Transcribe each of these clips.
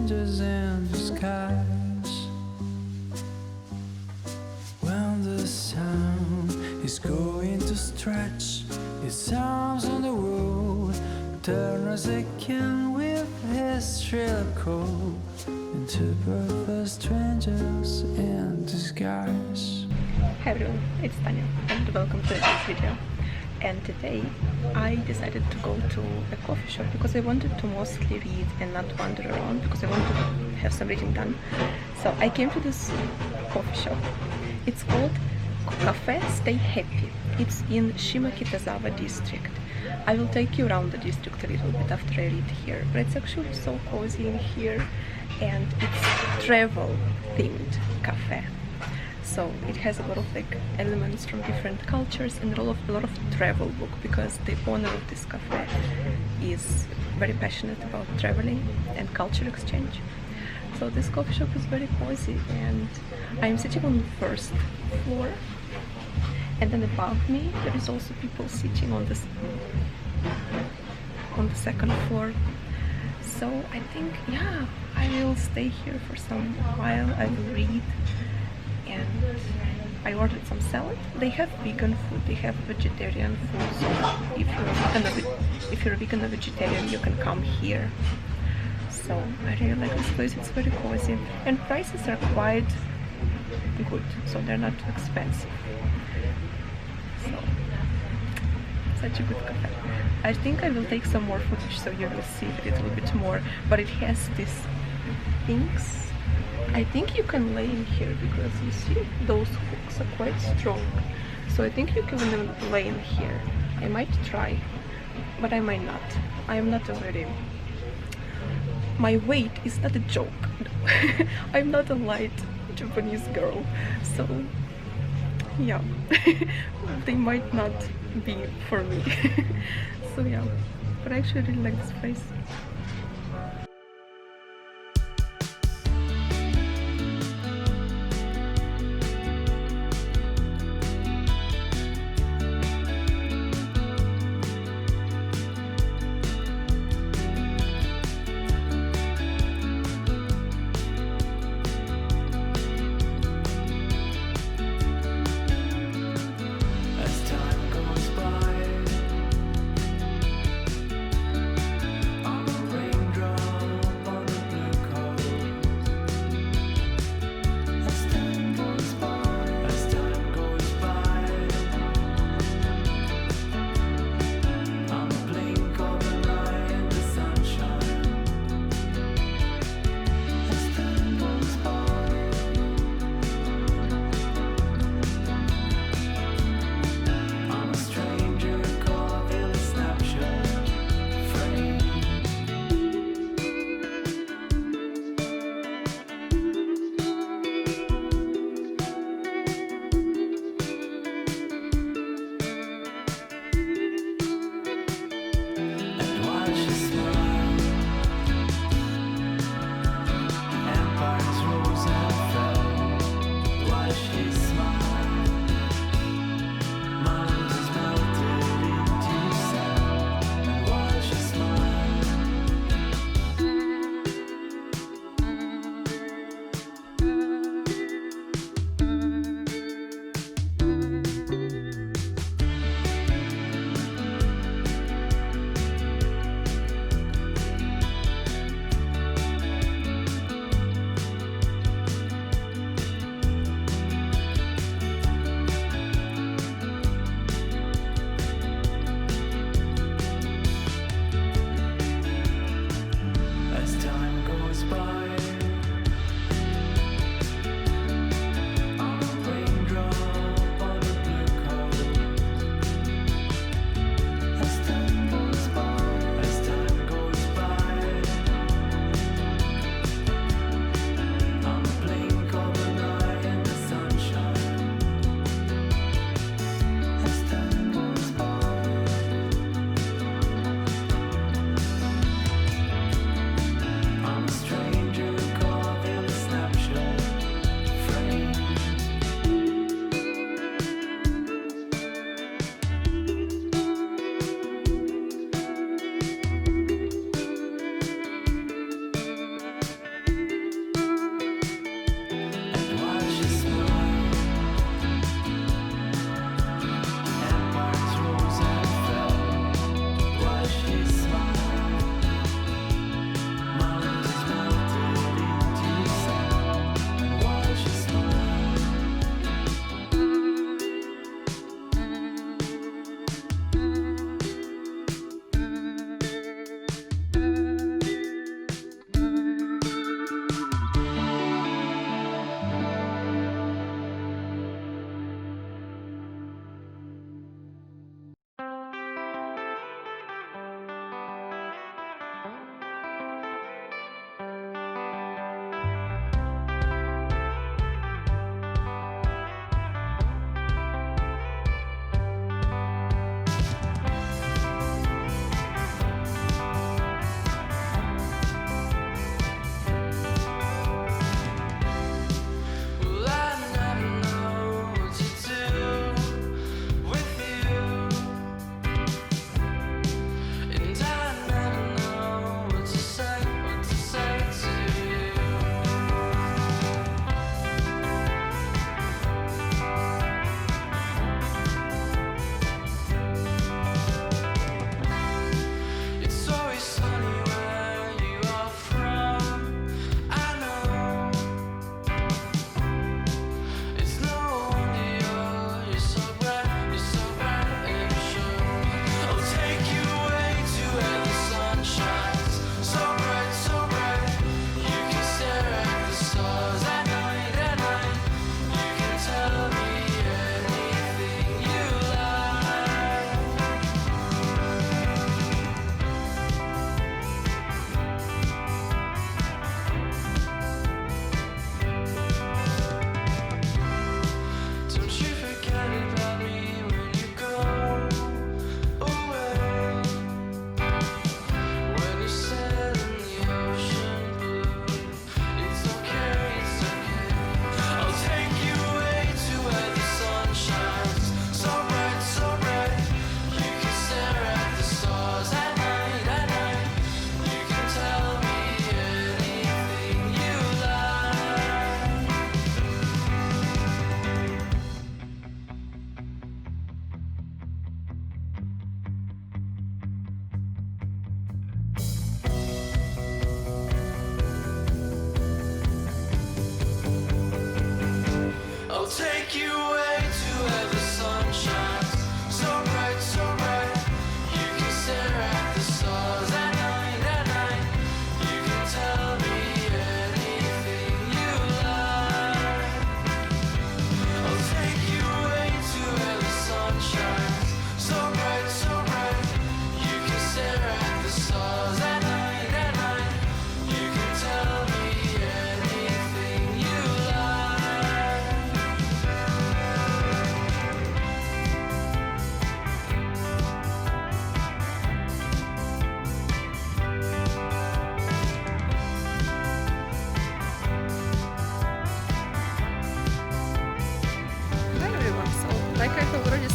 strangers in disguise. When the sun is going to stretch its arms on the road, Turner's again with his shrill call into perfect strangers in disguise. Hi everyone, it's Tanya and welcome to this video. And today I decided to go to a coffee shop because I wanted to mostly read and not wander around because I want to have some reading done. So I came to this coffee shop. It's called Cafe Stay Happy. It's in Shimokitazawa district. I will take you around the district a little bit after I read here, but it's actually so cozy in here and it's travel themed cafe. So it has a lot of elements from different cultures and a lot of travel book because the owner of this cafe is very passionate about traveling and culture exchange. So this coffee shop is very cozy and I'm sitting on the first floor, and then above me there is also people sitting on the second floor. So I think, yeah, I will stay here for some while. I will read. And I ordered some salad. They have vegan food, they have vegetarian food, so if you're a vegan or vegetarian you can come here. So I really like this place, it's very cozy and prices are quite good, so they're not too expensive. So such a good cafe. I think I will take some more footage so you will see it a little bit more, but it has these things. I think you can lay in here because you see those hooks are quite strong, so I think you can lay in here. I might try, but I might not. I am not a very... My weight is not a joke. I'm not a light Japanese girl, so yeah, they might not be for me. So yeah, but I actually really like this place. As time goes by, our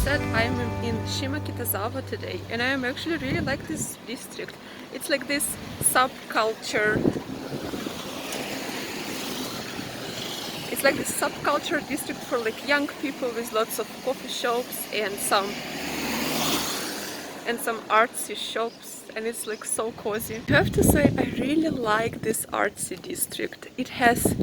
said, I'm in Shimokitazawa today, and I am actually really like this district. It's like this subculture. It's like this subculture district for like young people with lots of coffee shops and some artsy shops, and it's like so cozy. I have to say, I really like this artsy district. It has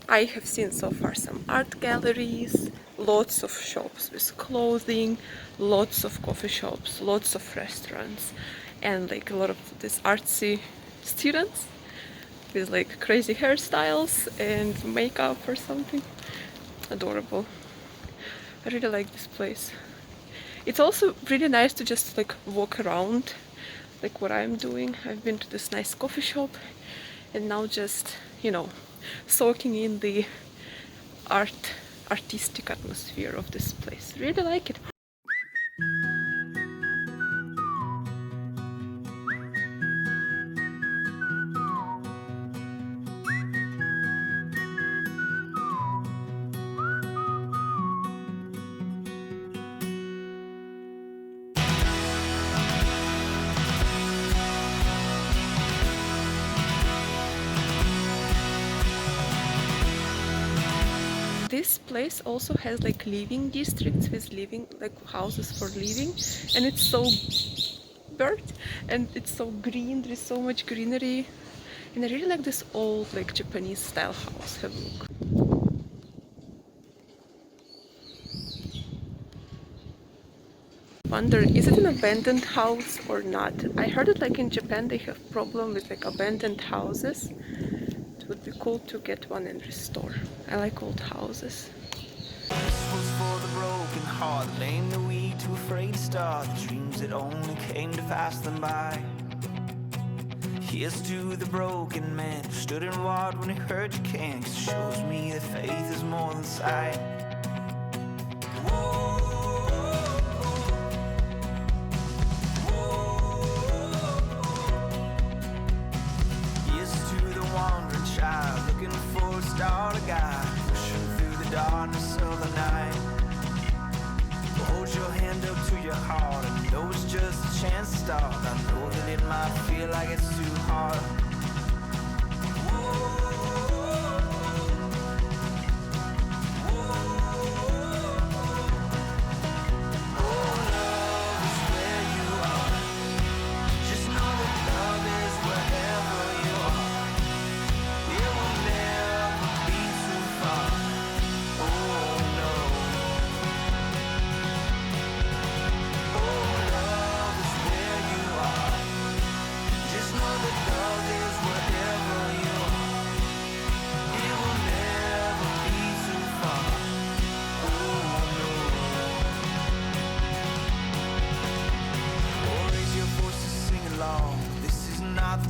I have seen so far some art galleries, lots of shops with clothing, lots of coffee shops, lots of restaurants, and like a lot of these artsy students with like crazy hairstyles and makeup or something. Adorable. I really like this place. It's also really nice to just like walk around, like what I'm doing. I've been to this nice coffee shop and now just, you know, soaking in the artistic atmosphere of this place. Really like it. This place also has like living districts with living like houses for living, and it's so bird and it's so green. There is so much greenery, and I really like this old like Japanese style house. Have a look. Wonder, is it an abandoned house or not? I heard it like in Japan they have problem with like abandoned houses. It would be cool to get one and restore. I like old houses. This was for the broken heart, the lame, the weak, too afraid to start, the dreams that only came to pass them by. Here's to the broken man who stood and walked when he heard you can, 'cause it shows me that faith is more than sight. Here's to the wandering child looking for a star to guide, pushing through the darkness of the night. Hold your hand up to your heart, I know it's just a chance to start. I know that it might feel like it's too hard.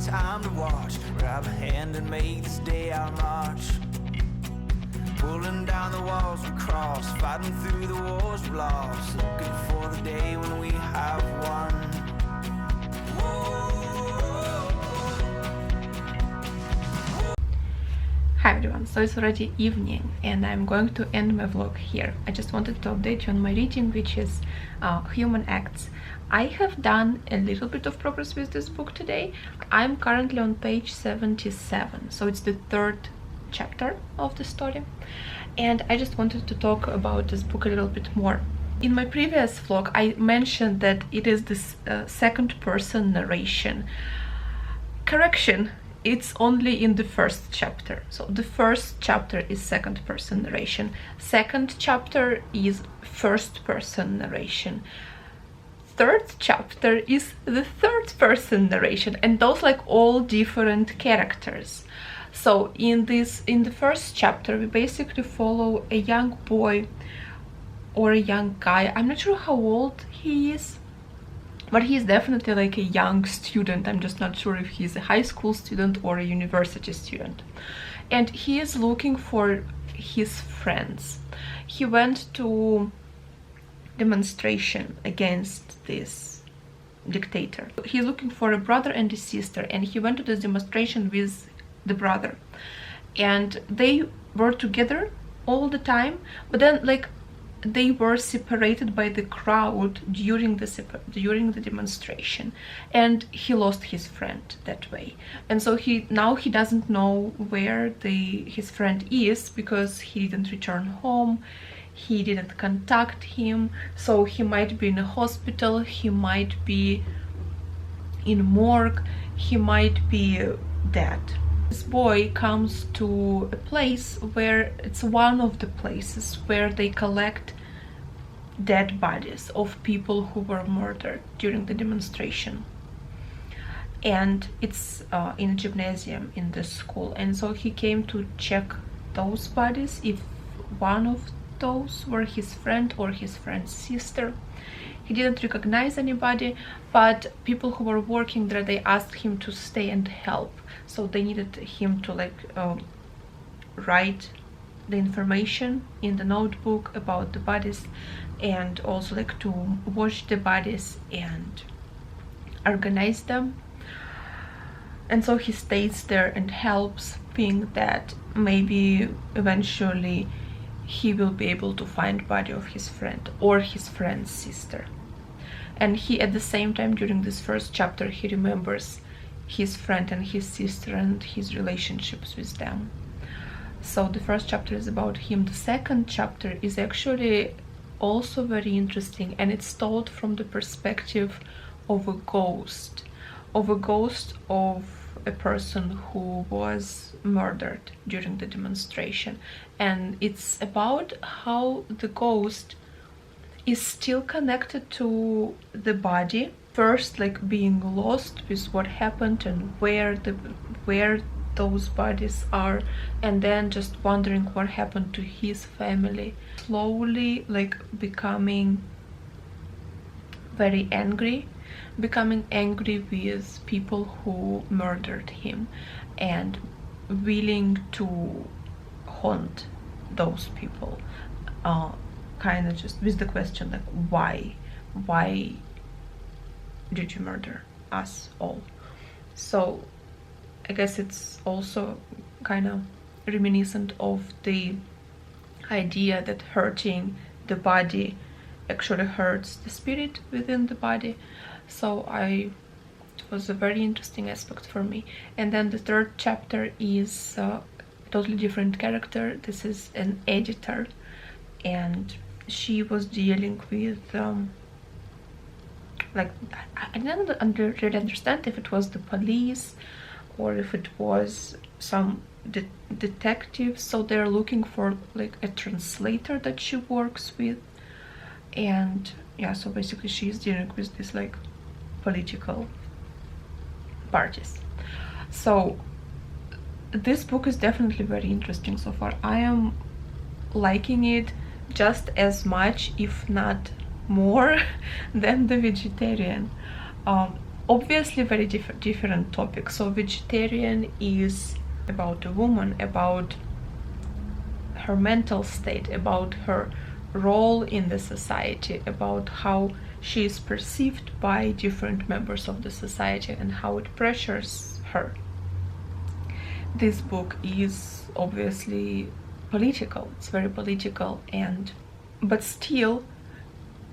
Time to watch, grab a hand and make this day our march. Pulling down the walls we cross, fighting through the wars we lost, looking for the day when we have won. Hi everyone, so it's already evening and I'm going to end my vlog here. I just wanted to update you on my reading, which is Human Acts. I have done a little bit of progress with this book today. I'm currently on page 77, so it's the third chapter of the story. And I just wanted to talk about this book a little bit more. In my previous vlog, I mentioned that it is this second person narration. Correction, it's only in the first chapter. So the first chapter is second person narration. Second chapter is first person narration. Third chapter is the third person narration, and those like all different characters. So in the first chapter we basically follow a young boy or a young guy. I'm not sure how old he is, but he's definitely like a young student. I'm just not sure if he's a high school student or a university student. And he is looking for his friends. He went to demonstration against this dictator. He's looking for a brother and a sister, and he went to this demonstration with the brother, and they were together all the time, but then like they were separated by the crowd during the demonstration, and he lost his friend that way. And so he doesn't know where his friend is, because he didn't return home, he didn't contact him. So he might be in a hospital, he might be in morgue, he might be dead. This boy comes to a place where it's one of the places where they collect dead bodies of people who were murdered during the demonstration. And it's in a gymnasium in the school. And so he came to check those bodies, if one of those were his friend or his friend's sister. He didn't recognize anybody, but people who were working there, they asked him to stay and help. So they needed him to write the information in the notebook about the bodies, and also to wash the bodies and organize them. And so he stays there and helps, thinking that maybe eventually he will be able to find body of his friend or his friend's sister. And he, at the same time, during this first chapter, he remembers his friend and his sister and his relationships with them. So the first chapter is about him. The second chapter is actually also very interesting, and it's told from the perspective of a ghost of a person who was murdered during the demonstration. And it's about how the ghost is still connected to the body, first being lost with what happened and where those bodies are, and then just wondering what happened to his family, slowly becoming very angry, with people who murdered him, and willing to haunt those people, kind of just with the question why did you murder us all? So I guess it's also kind of reminiscent of the idea that hurting the body actually hurts the spirit within the body. So it was a very interesting aspect for me. And then the third chapter is a totally different character. This is an editor, and she was dealing with I didn't really understand if it was the police or if it was some detectives. So they're looking for a translator that she works with, and yeah, so basically she's dealing with this political parties. So this book is definitely very interesting so far. I am liking it just as much, if not more, than The Vegetarian. Obviously very different topic. So Vegetarian is about a woman, about her mental state, about her role in the society, about how she is perceived by different members of the society and how it pressures her. This book is obviously political, it's very political, but still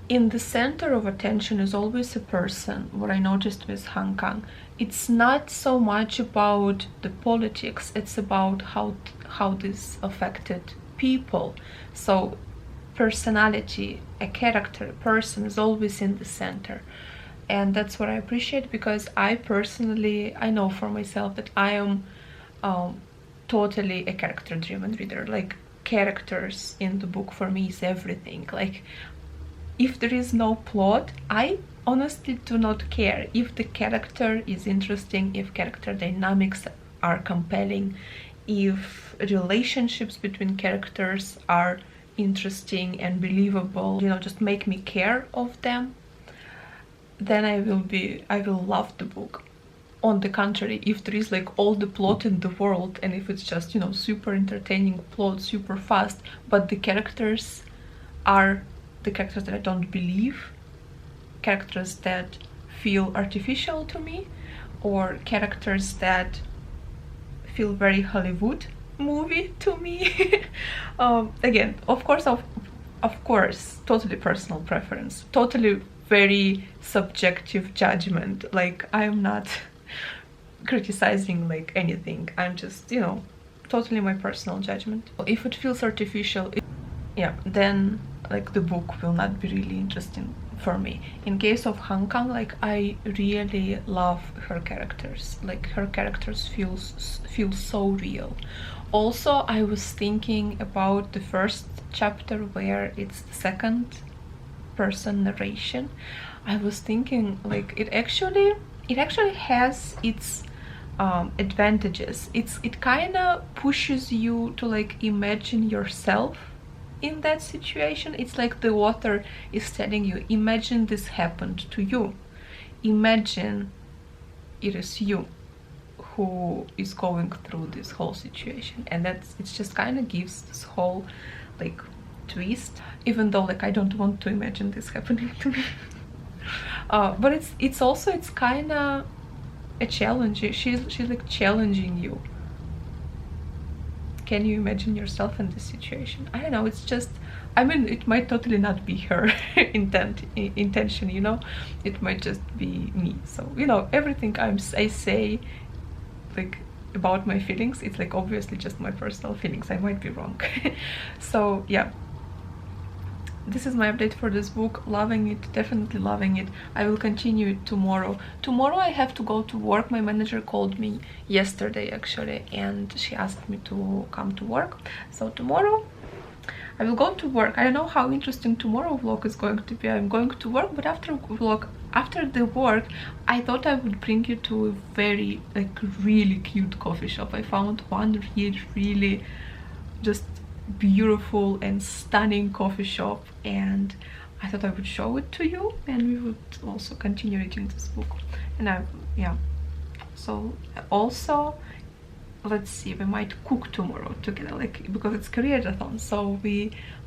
in the center of attention is always a person. What I noticed with Han Kang, it's not so much about the politics, it's about how this affected people. So personality, a character, a person is always in the center, and that's what I appreciate, because I personally, I know for myself that I am totally a character-driven reader. Characters in the book for me is everything. If there is no plot, I honestly do not care. If the character is interesting, if character dynamics are compelling, if relationships between characters are interesting and believable, just make me care of them, then I will love the book. On the contrary, if there is all the plot in the world, and if it's just super entertaining plot, super fast, but the characters are the characters that I don't believe, characters that feel artificial to me, or characters that feel very Hollywood movie to me. Again, of course, of course, totally personal preference, totally very subjective judgment. Like, I'm not criticizing like anything, I'm just, you know, totally my personal judgment. If it feels artificial, yeah, then like the book will not be really interesting for me. In case of Han Kang, like, I really love her characters. Like, her characters feel so real. Also, I was thinking about the first chapter where it's the second person narration. I was thinking like it actually has its advantages. It kind of pushes you to like imagine yourself in that situation. It's like the author is telling you, imagine this happened to you, imagine it is you who is going through this whole situation. And that's, it just kind of gives this whole like twist, even though like I don't want to imagine this happening to me. But it's also, it's kind of a challenge. She's like challenging you. Can you imagine yourself in this situation? I don't know, it's just, I mean, it might totally not be her intention, you know, it might just be me. So, you know, everything I say like about my feelings, it's like obviously just my personal feelings. I might be wrong. So yeah, this is my update for this book. Loving it, definitely loving it. I will continue it tomorrow. Tomorrow I have to go to work. My manager called me yesterday actually, and she asked me to come to work. So tomorrow I will go to work. I don't know how interesting tomorrow vlog is going to be. I'm going to work, but after the work, I thought I would bring you to a very like really cute coffee shop. I found one really just beautiful and stunning coffee shop, and I thought I would show it to you, and we would also continue reading this book. And yeah, so also let's see, we might cook tomorrow together, like, because it's Koreadathon, so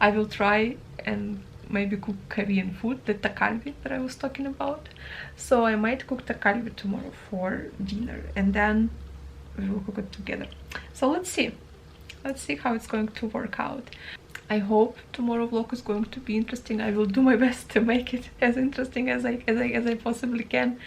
I will try and maybe cook Korean food, the takalbi that I was talking about. So I might cook takalbi tomorrow for dinner, and then we will cook it together. So let's see how it's going to work out. I hope tomorrow vlog is going to be interesting. I will do my best to make it as interesting as I possibly can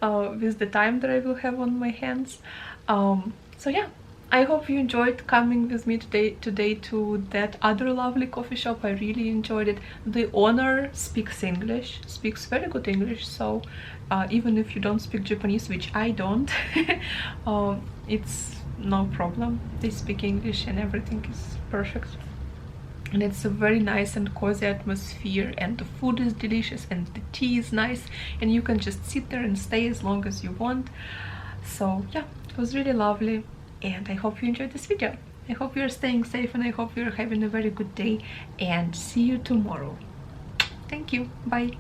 with the time that I will have on my hands. So yeah, I hope you enjoyed coming with me today to that other lovely coffee shop. I really enjoyed it. The owner speaks English, speaks very good English, so even if you don't speak Japanese, which I don't, it's no problem. They speak English and everything is perfect. And it's a very nice and cozy atmosphere, and the food is delicious, and the tea is nice, and you can just sit there and stay as long as you want. So yeah, it was really lovely, and I hope you enjoyed this video. I hope you're staying safe, and I hope you're having a very good day, and see you tomorrow. Thank you. Bye.